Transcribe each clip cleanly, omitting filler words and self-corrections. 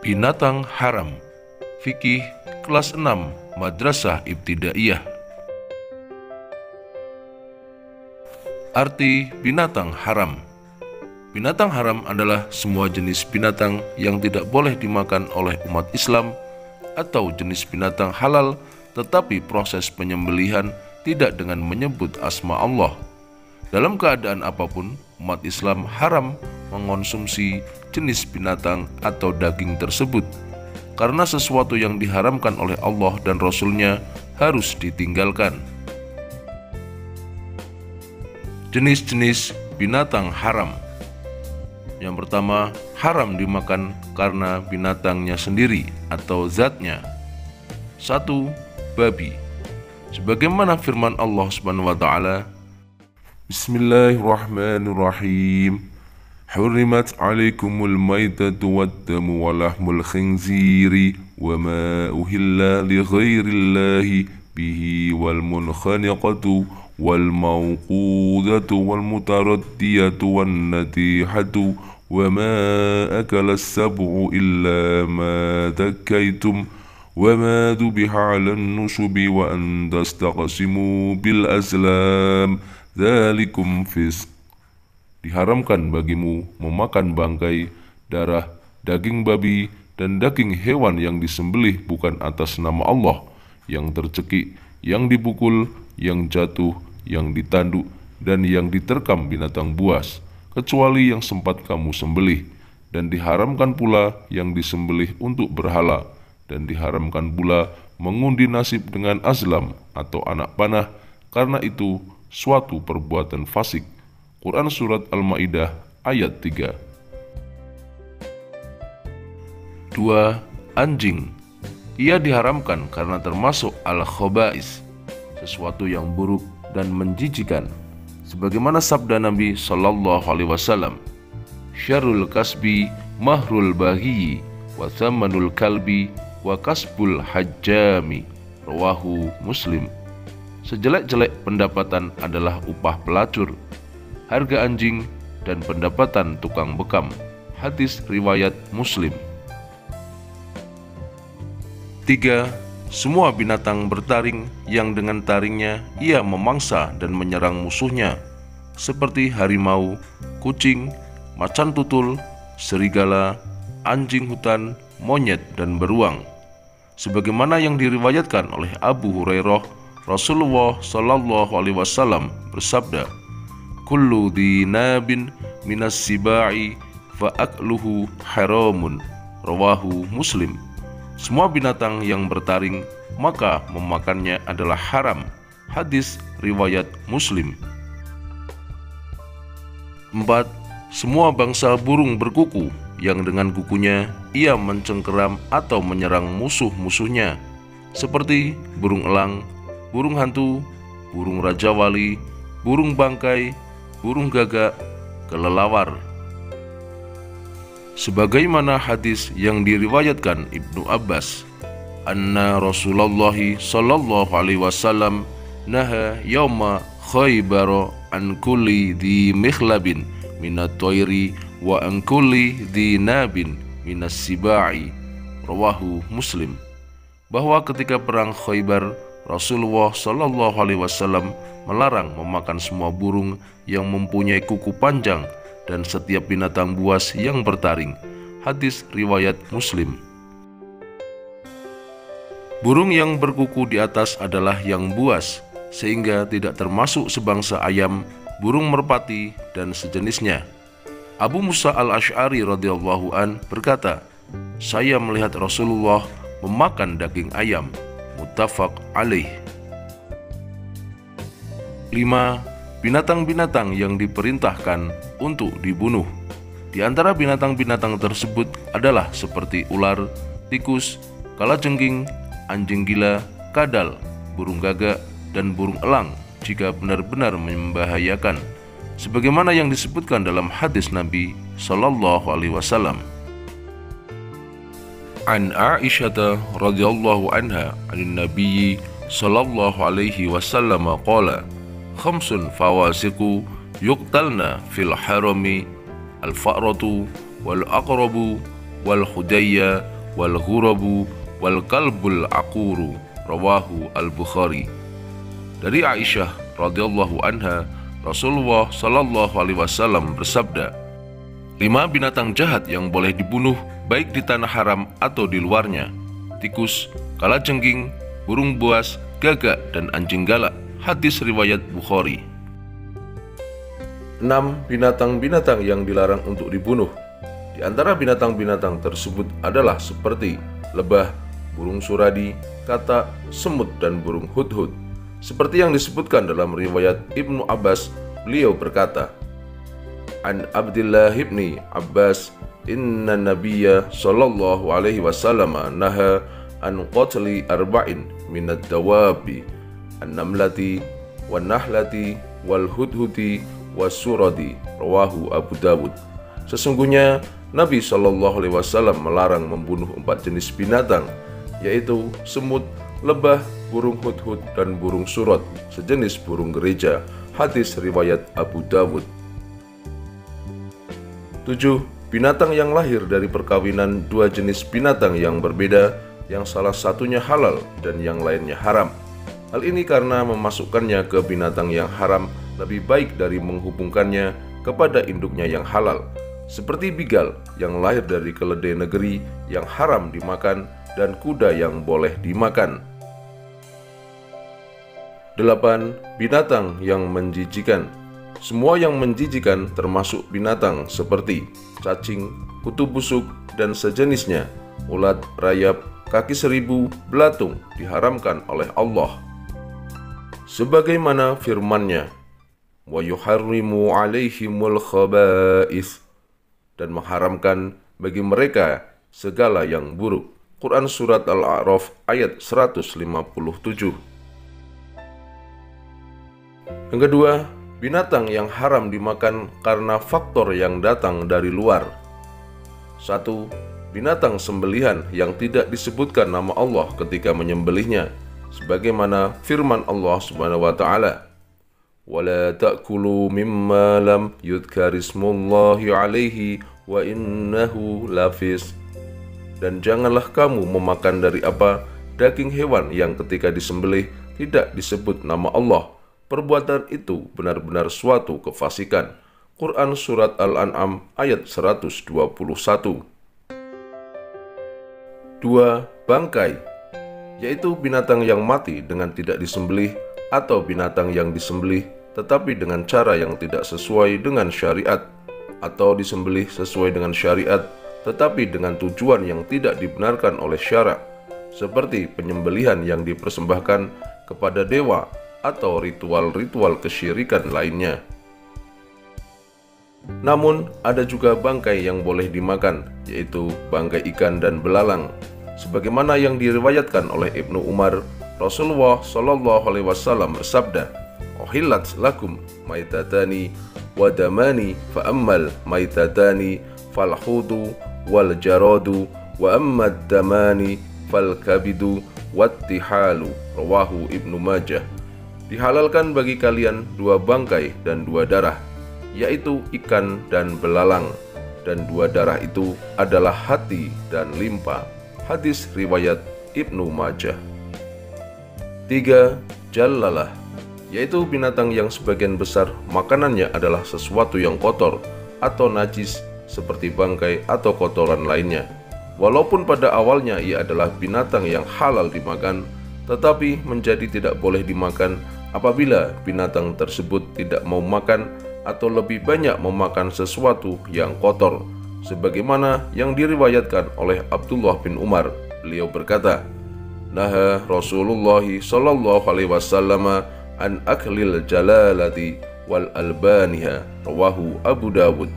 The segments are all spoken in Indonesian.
Binatang haram. Fikih kelas 6 Madrasah Ibtidaiyah. Arti binatang haram. Binatang haram adalah semua jenis binatang yang tidak boleh dimakan oleh umat Islam atau jenis binatang halal tetapi proses penyembelihan tidak dengan menyebut asma Allah. Dalam keadaan apapun, umat Islam haram mengonsumsi jenis binatang atau daging tersebut, karena sesuatu yang diharamkan oleh Allah dan Rasul-Nya harus ditinggalkan. Jenis-jenis binatang haram. Yang pertama, haram dimakan karena binatangnya sendiri atau zatnya. 1. Babi. Sebagaimana firman Allah Subhanahu wa taala, Bismillahirrahmanirrahim. Hurrimat 'alaikumul maitatu wad-damu wa lahmul khinziri wa ma uhilla li ghairillahi bihi wal munkhaniqatu wal mawqudatu wal mutaraddiyatu wan natihatu wa ma akala as-sab'u illa ma dhakkaytum wa ma dhubiha 'alan nusubi wa an tastaqsimu bil azlam dzalikum fisq. Diharamkan bagimu memakan bangkai, darah, daging babi, dan daging hewan yang disembelih bukan atas nama Allah, yang tercekik, yang dipukul, yang jatuh, yang ditanduk, dan yang diterkam binatang buas, kecuali yang sempat kamu sembelih. Dan diharamkan pula yang disembelih untuk berhala, dan diharamkan pula mengundi nasib dengan azlam atau anak panah, karena itu suatu perbuatan fasik. Quran Surat Al-Ma'idah ayat 3. 2. Anjing. Ia diharamkan karena termasuk al-khobais, sesuatu yang buruk dan menjijikan. Sebagaimana sabda Nabi Sallallahu Alaihi Wasallam, Syarrul kasbi mahrul baghi wa thamanul kalbi wa kasbul hajjami. Rawahu Muslim. Sejelek-jelek pendapatan adalah upah pelacur, harga anjing, dan pendapatan tukang bekam. Hadis riwayat Muslim. 3. Semua binatang bertaring yang dengan taringnya ia memangsa dan menyerang musuhnya, seperti harimau, kucing, macan tutul, serigala, anjing hutan, monyet, dan beruang. Sebagaimana yang diriwayatkan oleh Abu Hurairah, Rasulullah Shallallahu Alaihi Wasallam bersabda, Kullu dinabin minas sibai fa akluhu haramun. Rawahu Muslim. Semua binatang yang bertaring maka memakannya adalah haram. Hadis riwayat Muslim. 4. Semua bangsa burung berkuku yang dengan kukunya ia mencengkeram atau menyerang musuh-musuhnya, seperti burung elang, burung hantu, burung raja wali, burung bangkai, burung gagak, kelelawar. Sebagaimana hadis yang diriwayatkan Ibnu Abbas, anna Rasulullah sallallahu alaihi wasallam naha yauma Khaybar an kulli dhi mikhlabin minat tayri wa an kulli dhi nabin minas sibai. Rawahu Muslim. Bahwa ketika perang Khaybar, Rasulullah Shallallahu Alaihi Wasallam melarang memakan semua burung yang mempunyai kuku panjang dan setiap binatang buas yang bertaring. Hadis riwayat Muslim. Burung yang berkuku di atas adalah yang buas, sehingga tidak termasuk sebangsa ayam, burung merpati, dan sejenisnya. Abu Musa al-Ash'ari radhiyallahu an berkata, saya melihat Rasulullah memakan daging ayam. Muttafaq alaih. 5. Binatang-binatang yang diperintahkan untuk dibunuh. Di antara binatang-binatang tersebut adalah seperti ular, tikus, kalajengking, anjing gila, kadal, burung gagak, dan burung elang jika benar-benar membahayakan, sebagaimana yang disebutkan dalam hadis Nabi Sallallahu Alaihi Wasallam. An Aisyah radhiyallahu anha anin Nabi sallallahu alaihi wasallam qala khamsun fawasiqu yuqtalna fil harami al-fa'ratu wal aqrabu wal hudayya wal ghurabu wal kalbul aquru, rawahu al-Bukhari. Dari Aisyah radhiyallahu anha, Rasulullah sallallahu alaihi wasallam bersabda, 5 binatang jahat yang boleh dibunuh baik di tanah haram atau di luarnya: tikus, kalajengking, burung buas, gagak, dan anjing galak. Hadis riwayat Bukhari. 6 binatang-binatang yang dilarang untuk dibunuh. Di antara binatang-binatang tersebut adalah seperti lebah, burung suradi, katak, semut, dan burung hudhud. Seperti yang disebutkan dalam riwayat Ibnu Abbas, beliau berkata, An Abdillah ibni Abbas, inna nabiyya sallallahu alaihi wasallam naha an qatli arba'in minad dawabi, an-namlati, wan-nahlati, wal-hudhudi, was-suradi, rawahu Abu Dawud. Sesungguhnya Nabi sallallahu alaihi wasallam melarang membunuh 4 jenis binatang, yaitu semut, lebah, burung hudhud, dan burung surat, sejenis burung gereja. Hadis riwayat Abu Dawud. 7. Binatang yang lahir dari perkawinan 2 jenis binatang yang berbeda, yang salah satunya halal dan yang lainnya haram. Hal ini karena memasukkannya ke binatang yang haram lebih baik dari menghubungkannya kepada induknya yang halal, seperti bigal yang lahir dari keledai negeri yang haram dimakan dan kuda yang boleh dimakan. 8. Binatang yang menjijikan. Semua yang menjijikan termasuk binatang seperti cacing, kutu busuk, dan sejenisnya, ulat, rayap, kaki seribu, belatung diharamkan oleh Allah. Sebagaimana firman-Nya, wa yuharrimu alaihimul khaba'ith, dan mengharamkan bagi mereka segala yang buruk. Quran Surat Al-A'raf ayat 157. Yang kedua, binatang yang haram dimakan karena faktor yang datang dari luar. 1. Binatang sembelihan yang tidak disebutkan nama Allah ketika menyembelihnya, sebagaimana firman Allah Subhanahu wa taala, "Wala ta'kulu mimma lam yudhkar ismullahi 'alaihi wa innahu lafis." Dan janganlah kamu memakan dari apa daging hewan yang ketika disembelih tidak disebut nama Allah. Perbuatan itu benar-benar suatu kefasikan. Quran Surat Al-An'am ayat 121. 2. Bangkai, yaitu binatang yang mati dengan tidak disembelih, atau binatang yang disembelih tetapi dengan cara yang tidak sesuai dengan syariat, atau disembelih sesuai dengan syariat tetapi dengan tujuan yang tidak dibenarkan oleh syarak, seperti penyembelihan yang dipersembahkan kepada dewa atau ritual-ritual kesyirikan lainnya. Namun, ada juga bangkai yang boleh dimakan, yaitu bangkai ikan dan belalang. Sebagaimana yang diriwayatkan oleh Ibnu Umar, Rasulullah sallallahu alaihi wasallam bersabda, "Uhillat lakum maitatani wa damani, fa ammal maitatani fal hudu wal jaradu, wa ammad damani fal kabidu wattihalu." Rawahu Ibnu Majah. Dihalalkan bagi kalian 2 bangkai dan 2 darah, yaitu ikan dan belalang, dan 2 darah itu adalah hati dan limpa. Hadis riwayat Ibnu Majah. 3. Jallalah, yaitu binatang yang sebagian besar makanannya adalah sesuatu yang kotor atau najis, seperti bangkai atau kotoran lainnya. Walaupun pada awalnya ia adalah binatang yang halal dimakan, tetapi menjadi tidak boleh dimakan apabila binatang tersebut tidak mau makan atau lebih banyak memakan sesuatu yang kotor, sebagaimana yang diriwayatkan oleh Abdullah bin Umar. Beliau berkata, "Naha Rasulullah sallallahu alaihi wasallam an aklil jalalati wal albaniha." Rawahu Abu Dawud.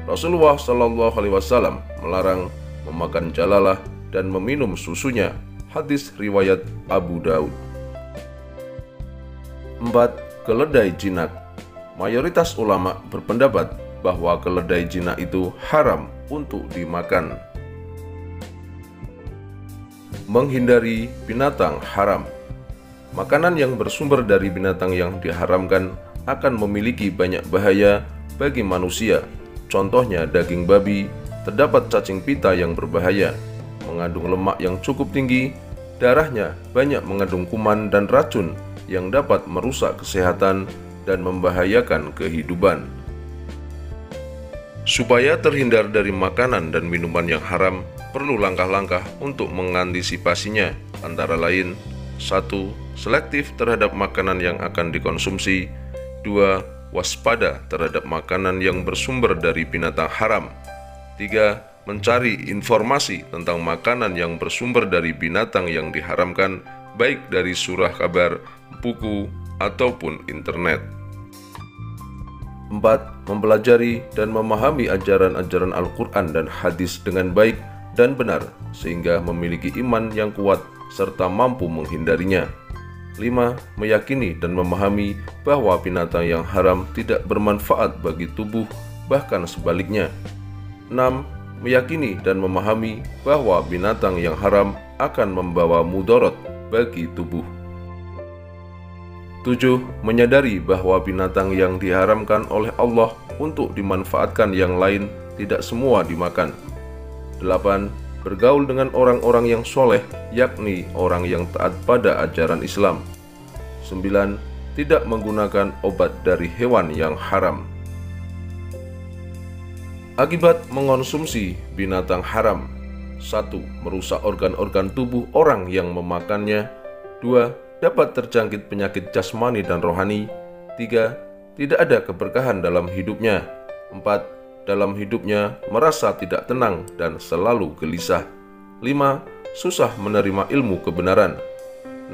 Rasulullah sallallahu alaihi wasallam melarang memakan jalalah dan meminum susunya. Hadis riwayat Abu Dawud. 4. Keledai jinak. Mayoritas ulama berpendapat bahwa keledai jinak itu haram untuk dimakan. Menghindari binatang haram. Makanan yang bersumber dari binatang yang diharamkan akan memiliki banyak bahaya bagi manusia. Contohnya daging babi, terdapat cacing pita yang berbahaya, mengandung lemak yang cukup tinggi, darahnya banyak mengandung kuman dan racun yang dapat merusak kesehatan dan membahayakan kehidupan. Supaya terhindar dari makanan dan minuman yang haram, perlu langkah-langkah untuk mengantisipasinya, antara lain: 1. Selektif terhadap makanan yang akan dikonsumsi. 2. Waspada terhadap makanan yang bersumber dari binatang haram. 3. Mencari informasi tentang makanan yang bersumber dari binatang yang diharamkan, baik dari surah kabar, buku, ataupun internet. 4. Mempelajari dan memahami ajaran-ajaran Al-Quran dan hadis dengan baik dan benar, sehingga memiliki iman yang kuat serta mampu menghindarinya. 5. Meyakini dan memahami bahwa binatang yang haram tidak bermanfaat bagi tubuh, bahkan sebaliknya. 6. Meyakini dan memahami bahwa binatang yang haram akan membawa mudarat bagi tubuh. 7. Menyadari bahwa binatang yang diharamkan oleh Allah untuk dimanfaatkan yang lain tidak semua dimakan. 8. Bergaul dengan orang-orang yang soleh, yakni orang yang taat pada ajaran Islam. 9. Tidak menggunakan obat dari hewan yang haram. Akibat mengonsumsi binatang haram: 1. Merusak organ-organ tubuh orang yang memakannya. 2. Dapat terjangkit penyakit jasmani dan rohani. 3. Tidak ada keberkahan dalam hidupnya. 4. Dalam hidupnya merasa tidak tenang dan selalu gelisah. 5. Susah menerima ilmu kebenaran.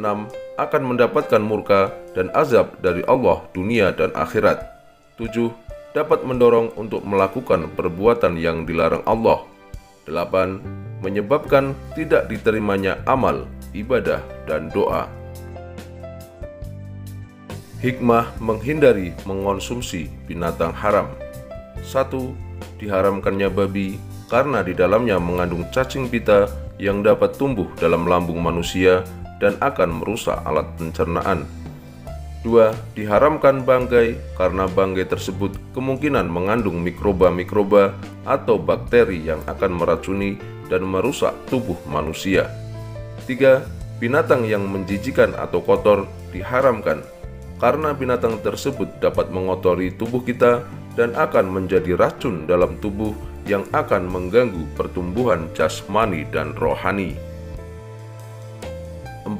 6. Akan mendapatkan murka dan azab dari Allah dunia dan akhirat. 7. Dapat mendorong untuk melakukan perbuatan yang dilarang Allah. 8. Menyebabkan tidak diterimanya amal, ibadah, dan doa. Hikmah menghindari mengonsumsi binatang haram: 1. Diharamkannya babi karena di dalamnya mengandung cacing pita yang dapat tumbuh dalam lambung manusia dan akan merusak alat pencernaan. 2. Diharamkan bangkai karena bangkai tersebut kemungkinan mengandung mikroba-mikroba atau bakteri yang akan meracuni dan merusak tubuh manusia. 3. Binatang yang menjijikan atau kotor diharamkan karena binatang tersebut dapat mengotori tubuh kita dan akan menjadi racun dalam tubuh yang akan mengganggu pertumbuhan jasmani dan rohani. 4.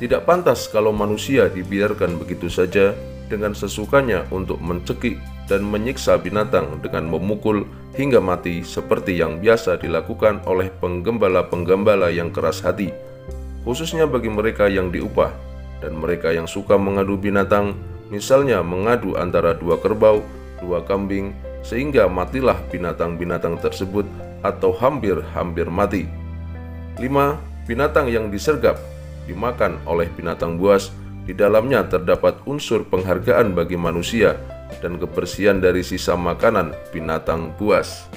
Tidak pantas kalau manusia dibiarkan begitu saja dengan sesukanya untuk mencekik dan menyiksa binatang dengan memukul hingga mati seperti yang biasa dilakukan oleh penggembala-penggembala yang keras hati, khususnya bagi mereka yang diupah dan mereka yang suka mengadu binatang, misalnya mengadu antara 2 kerbau, 2 kambing, sehingga matilah binatang-binatang tersebut atau hampir-hampir mati. 5. Binatang yang disergap dimakan oleh binatang buas, di dalamnya terdapat unsur penghargaan bagi manusia dan kebersihan dari sisa makanan binatang buas.